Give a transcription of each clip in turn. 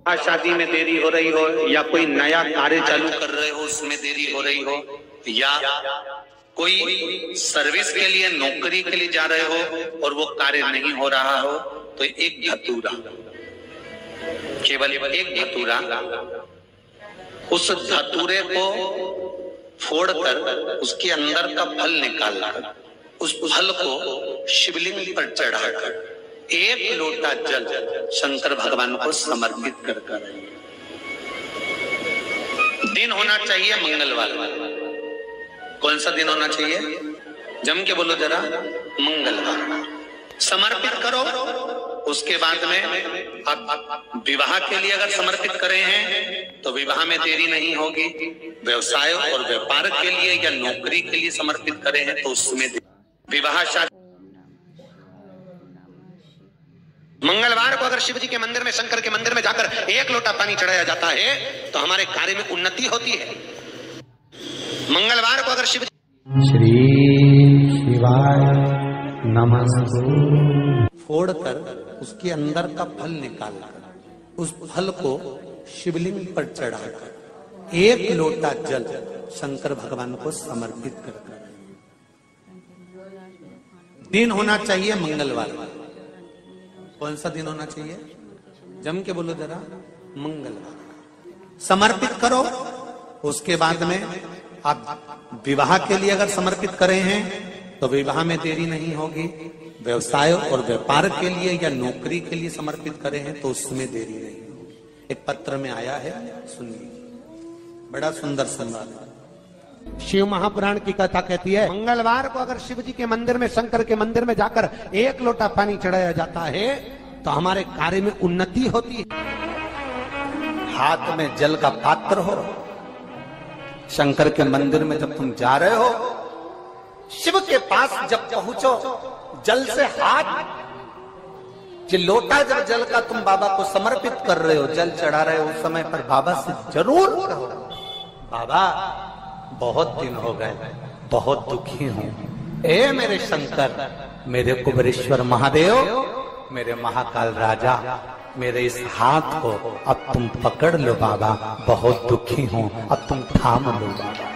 शादी में देरी हो रही हो, या कोई नया कार्य चालू कर रहे हो उसमें देरी हो रही हो, या कोई सर्विस के लिए नौकरी के लिए जा रहे हो और वो कार्य नहीं हो रहा हो, तो एक धतूरा, केवल एक धतूरा, उस धतूरे को फोड़कर उसके अंदर का फल निकालना, उस फल को शिवलिंग पर चढ़ाकर एक लोटा जल शंकर भगवान को समर्पित कर कर। दिन होना चाहिए मंगलवार। कौन सा दिन होना चाहिए? जम के बोलो जरा, मंगलवार। समर्पित करो। उसके बाद में आप विवाह के लिए अगर समर्पित करे हैं तो विवाह में देरी नहीं होगी। व्यवसाय और व्यापार के लिए या नौकरी के लिए समर्पित करे हैं तो उसमें विवाह शादी। मंगलवार को अगर शिव जी के मंदिर में, शंकर के मंदिर में जाकर एक लोटा पानी चढ़ाया जाता है तो हमारे कार्य में उन्नति होती है। मंगलवार को अगर शिव श्री शिवाय नमस्तु फोड़कर उसके अंदर का फल निकालना, उस फल को शिवलिंग पर चढ़ाकर एक लोटा जल शंकर भगवान को समर्पित कर। दिन होना चाहिए मंगलवार। कौन सा दिन होना चाहिए? जम के बोलो जरा, मंगलवार। समर्पित करो। उसके बाद में आप विवाह के लिए अगर समर्पित करे हैं तो विवाह में देरी नहीं होगी। व्यवसाय और व्यापार के लिए या नौकरी के लिए समर्पित करे हैं तो उसमें देरी नहीं होगी। एक पत्र में आया है, सुनिए, बड़ा सुंदर संवाद है। शिव महापुराण की कथा कहती है, मंगलवार को अगर शिव जी के मंदिर में, शंकर के मंदिर में जाकर एक लोटा पानी चढ़ाया जाता है तो हमारे कार्य में उन्नति होती है। हाथ में जल का पात्र हो, शंकर के मंदिर में जब तुम जा रहे हो, शिव के पास जब पहुंचो, जल से हाथ, जो लोटा जब जल का तुम बाबा को समर्पित कर रहे हो, जल चढ़ा रहे हो, उस समय पर बाबा से जरूर कहो, बाबा बहुत दिन हो गए, बहुत दुखी हूं, ए मेरे शंकर, मेरे कुबेरेश्वर महादेव, मेरे महाकाल राजा, मेरे इस हाथ को अब तुम पकड़ लो बाबा, बहुत दुखी हूं, अब तुम थाम लो बाबा।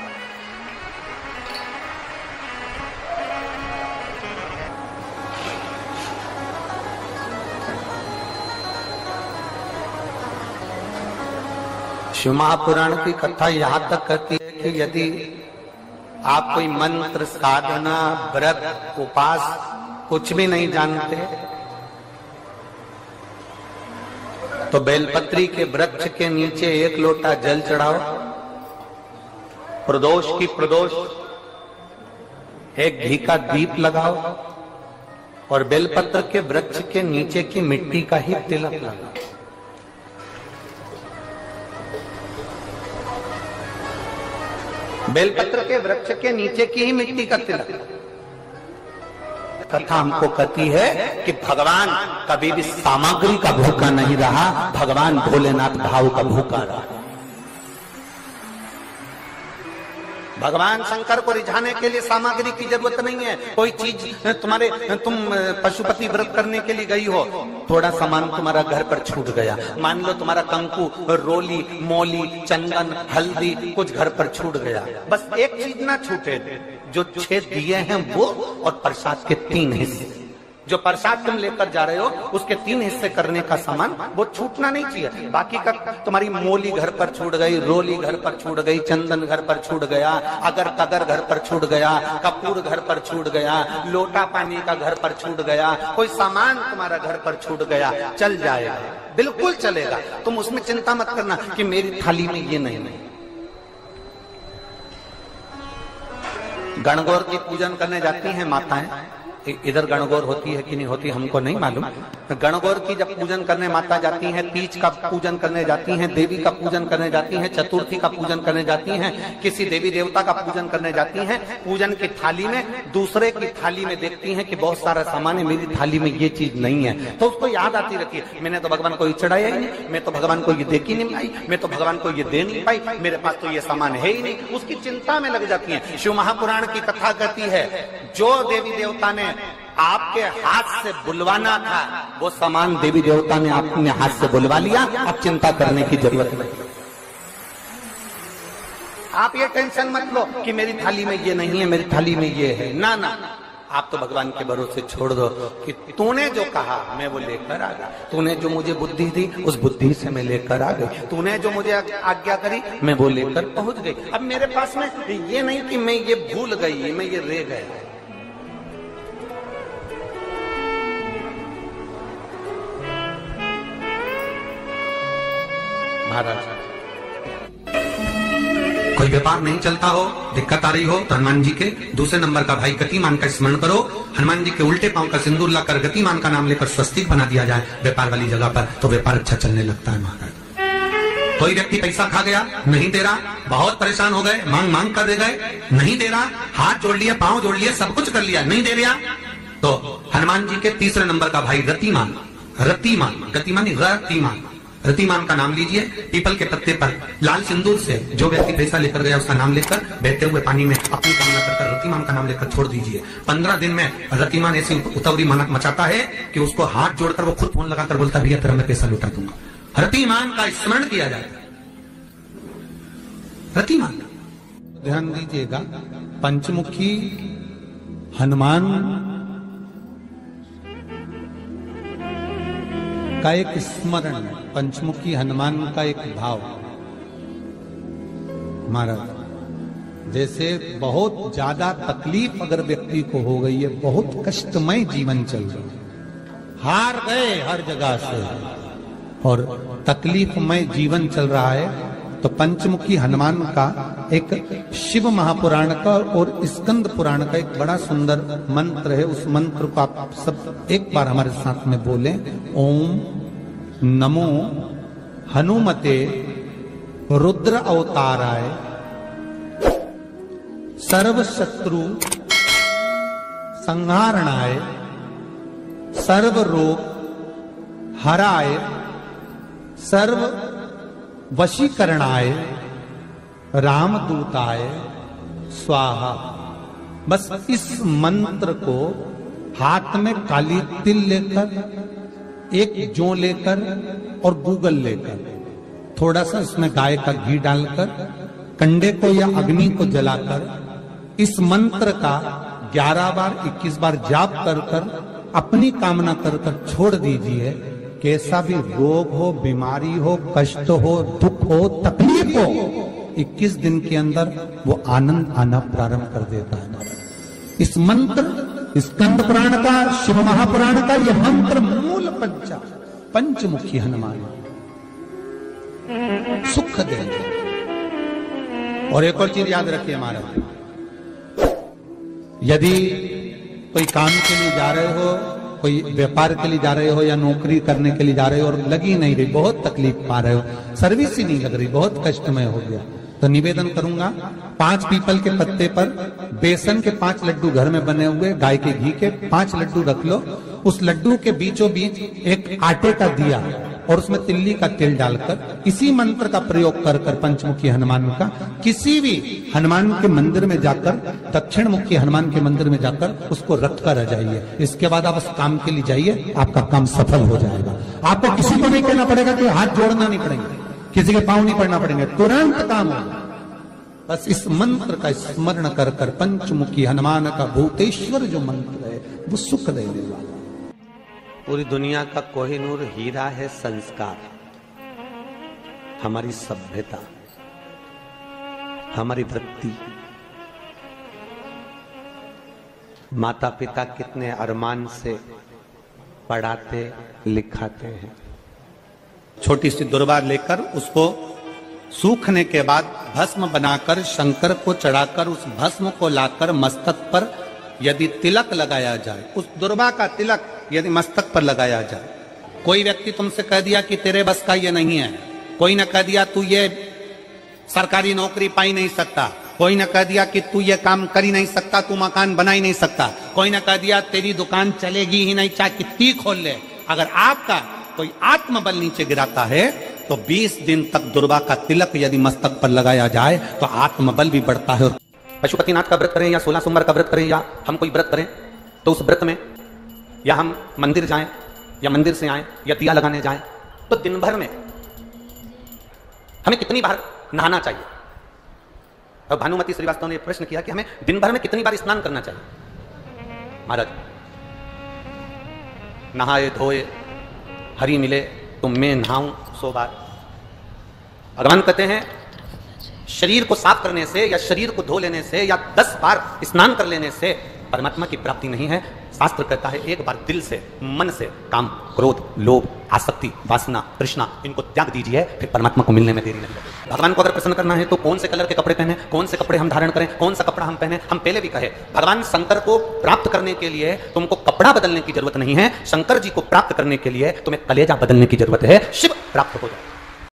शिव महापुराण की कथा यहां तक कहती है कि यदि आप कोई मंत्र, साधना, व्रत, उपास कुछ भी नहीं जानते तो बेलपत्री के वृक्ष के नीचे एक लोटा जल चढ़ाओ, प्रदोष की प्रदोष एक घी का दीप लगाओ और बेलपत्र के वृक्ष के नीचे की मिट्टी का ही तिलक लगाओ। बेलपत्र के वृक्ष के नीचे की ही मिट्टी का तिलक। कथा हमको कहती है कि भगवान कभी भी सामग्री का भूखा नहीं रहा, भगवान भोलेनाथ भाव का भूखा रहा। भगवान शंकर को रिझाने के लिए सामग्री की जरूरत नहीं है। कोई चीज तुम पशुपति व्रत करने के लिए गई हो, थोड़ा सामान तुम्हारा घर पर छूट गया, मान लो तुम्हारा कंकु, रोली, मौली, चंदन, हल्दी कुछ घर पर छूट गया, बस एक चीज ना छूटे, जो 6 दिए हैं वो और प्रसाद के 3 हिस्से। जो प्रसाद तुम लेकर जा रहे हो उसके 3 हिस्से करने का सामान वो छूटना नहीं चाहिए। बाकी का तुम्हारी मोली घर पर छूट गई, रोली घर पर छूट गई, चंदन घर पर छूट गया, अगर कगर घर पर छूट गया, कपूर घर पर छूट गया, लोटा पानी का घर पर छूट गया, कोई सामान तुम्हारा घर पर छूट गया, चल जाएगा, बिल्कुल चलेगा। तुम उसमें चिंता मत करना कि मेरी थाली में ये नहीं। गणगौर की पूजन करने जाती हैं माताएं, इधर गणगौर होती है कि नहीं होती हमको नहीं मालूम। गणगौर की जब पूजन करने माता जाती हैं, तीज का पूजन करने जाती हैं, देवी का पूजन करने जाती हैं, चतुर्थी का पूजन करने जाती हैं, किसी देवी देवता का पूजन करने जाती हैं, पूजन की थाली में दूसरे की थाली में देखती हैं कि बहुत सारा सामान है, मेरी थाली में ये चीज नहीं है, तो उसको याद आती रहती है, मैंने तो भगवान को ये चढ़ाया ही नहीं, मैं तो भगवान को ये दे ही नहीं पाई, मैं तो भगवान को ये दे नहीं पाई, मेरे पास तो ये सामान है ही नहीं, उसकी चिंता में लग जाती है। शिव महापुराण की कथा कहती है, जो देवी देवता ने आपके हाथ से बुलवाना था, वो सामान देवी देवता ने अपने हाथ से बुलवा लिया। अब चिंता करने की जरूरत नहीं। आप ये टेंशन मत लो कि मेरी थाली में ये नहीं है, मेरी थाली में ये है। ना ना, आप तो भगवान के भरोसे छोड़ दो कि तूने जो कहा मैं वो लेकर आ गया। तूने जो मुझे बुद्धि दी उस बुद्धि से मैं लेकर आ गई। तूने जो मुझे आज्ञा करी मैं वो लेकर पहुंच गई। अब मेरे पास में ये नहीं कि मैं ये भूल गई, मैं ये रह गया। महाराज, कोई व्यापार नहीं चलता हो, दिक्कत आ रही हो तो हनुमान जी के दूसरे नंबर का भाई गतिमान का स्मरण करो। हनुमान जी के उल्टे पांव का सिंदूर लाकर गतिमान का नाम लेकर स्वस्तिक बना दिया जाए व्यापार वाली जगह पर, तो व्यापार अच्छा चलने लगता है। महाराज, कोई व्यक्ति पैसा खा गया, नहीं दे रहा, बहुत परेशान हो गए, मांग मांग कर दे गए, नहीं दे रहा, हाथ जोड़ लिया, पांव जोड़ लिया, सब कुछ कर लिया, नहीं दे रहा, तो हनुमान जी के तीसरे नंबर का भाई रतिमान, रतिमान, गतिमान रतिमान, रतिमान का नाम लीजिए। पीपल के पत्ते पर लाल सिंदूर से जो व्यक्ति पैसा लेकर गया उसका नाम लेकर बहते हुए पानी में अपनी कामना कर रतिमान का नाम लेकर छोड़ दीजिए। 15 दिन में रतिमान ऐसी उतावली मचाता है कि उसको हाथ जोड़कर वो खुद फोन लगाकर बोलता भैया तेरा मैं पैसा लुटा दूंगा। रतिमान का स्मरण किया जाता है। रतिमान, ध्यान दीजिएगा, पंचमुखी हनुमान का एक स्मरण, पंचमुखी हनुमान का एक भाव। महाराज, जैसे बहुत ज्यादा तकलीफ अगर व्यक्ति को हो गई है, बहुत कष्टमय जीवन चल रहा है, हार गए हर जगह से और तकलीफमय जीवन चल रहा है, तो पंचमुखी हनुमान का एक शिव महापुराण का और स्कंद पुराण का एक बड़ा सुंदर मंत्र है। उस मंत्र को आप सब एक बार हमारे साथ में बोलें। ओम नमो हनुमते रुद्र अवताराय सर्व शत्रु संहारणाय सर्व रोग हराय सर्व वशीकरणाय रामदूताय स्वाहा। बस इस मंत्र को हाथ में काली तिल लेकर, एक जौ लेकर और गूगल लेकर, थोड़ा सा इसमें गाय का घी डालकर, कंडे को या अग्नि को जलाकर इस मंत्र का 11 बार 21 बार जाप कर कर अपनी कामना कर कर छोड़ दीजिए। कैसा भी रोग हो, बीमारी हो, कष्ट हो, दुख हो, तकलीफ हो, 21 दिन के अंदर वो आनंद आना प्रारंभ कर देता है। इस मंत्र, स्कंद पुराण का, शिव महापुराण का यह मंत्र मूल पंचमुखी हनुमान सुख देंगे। और एक और चीज याद रखिए महाराज, यदि कोई काम के लिए जा रहे हो, कोई व्यापार के लिए जा रहे हो या नौकरी करने के लिए जा रहे हो और लगी नहीं रही, बहुत तकलीफ पा रहे हो, सर्विस ही नहीं लग रही, बहुत कष्टमय हो गया, तो निवेदन करूंगा 5 पीपल के पत्ते पर बेसन के 5 लड्डू घर में बने हुए, गाय के घी के 5 लड्डू रख लो। उस लड्डू के बीचों बीच एक आटे का दिया और उसमें तिल्ली का तेल डालकर इसी मंत्र का प्रयोग कर कर पंचमुखी हनुमान का किसी भी हनुमान के मंदिर में जाकर, दक्षिण मुखी हनुमान के मंदिर में जाकर उसको रख कर आ जाइए। इसके बाद आप उस काम के लिए जाइए, आपका काम सफल हो जाएगा। आपको किसी को नहीं कहना पड़ेगा कि हाथ जोड़ना नहीं पड़ेगा, किसी के पांव नहीं पड़ना पड़ेंगे, तुरंत काम होगा। बस इस मंत्र का स्मरण कर कर पंचमुखी हनुमान का भूतेश्वर जो मंत्र है वो सुख देने वाला। पूरी दुनिया का कोहिनूर हीरा है संस्कार, हमारी सभ्यता, हमारी वृत्ति। माता पिता कितने अरमान से पढ़ाते लिखाते हैं। छोटी सी दुर्वा लेकर उसको सूखने के बाद भस्म बनाकर शंकर को चढ़ाकर उस भस्म को लाकर मस्तक पर यदि तिलक लगाया जाए, उस दुर्वा का तिलक यदि मस्तक पर लगाया जाए, कोई व्यक्ति तुमसे कह दिया कि तेरे बस का ये नहीं है, कोई ने कह दिया तू ये सरकारी नौकरी पाई नहीं सकता, कोई ने कह दिया कि तू ये काम कर ही नहीं सकता, तू मकान बना ही नहीं सकता, कोई ने कह दिया तेरी दुकान चलेगी ही नहीं, चाहे कितनी खोल ले, अगर आपका कोई आत्मबल नीचे गिराता है तो 20 दिन तक दुर्वा का तिलक यदि मस्तक पर लगाया जाए तो आत्मबल भी बढ़ता है। और पशुपतिनाथ का व्रत करें या 16 सोमवार का व्रत करें या हम कोई व्रत करें तो उस व्रत में या हम मंदिर जाएं या मंदिर से आएं या दिया लगाने जाएं, तो दिन भर में हमें कितनी बार नहाना चाहिए? और भानुमति श्रीवास्तव ने प्रश्न किया कि हमें दिन भर में कितनी बार स्नान करना चाहिए? महाराज, नहाए धोए हरि मिले तो मैं नहाऊं 100 बार। भगवान कहते हैं शरीर को साफ करने से या शरीर को धो लेने से या 10 बार स्नान कर लेने से परमात्मा की प्राप्ति नहीं है। शास्त्र कहता है एक बार दिल से, मन से काम, क्रोध, लोभ, आसक्ति, वासना, तृष्णा, इनको त्याग दीजिए, फिर परमात्मा को मिलने में देरी नहीं लगेगी। भगवान को अगर प्रसन्न करना है तो कौन से कलर के कपड़े पहने, कौन से कपड़े हम धारण करें, कौन सा कपड़ा हम पहने? हम पहले भी कहे भगवान शंकर को प्राप्त करने के लिए तुमको कपड़ा बदलने की जरूरत नहीं है। शंकर जी को प्राप्त करने के लिए तुम्हें कलेजा बदलने की जरूरत है। शिव प्राप्त हो जाए।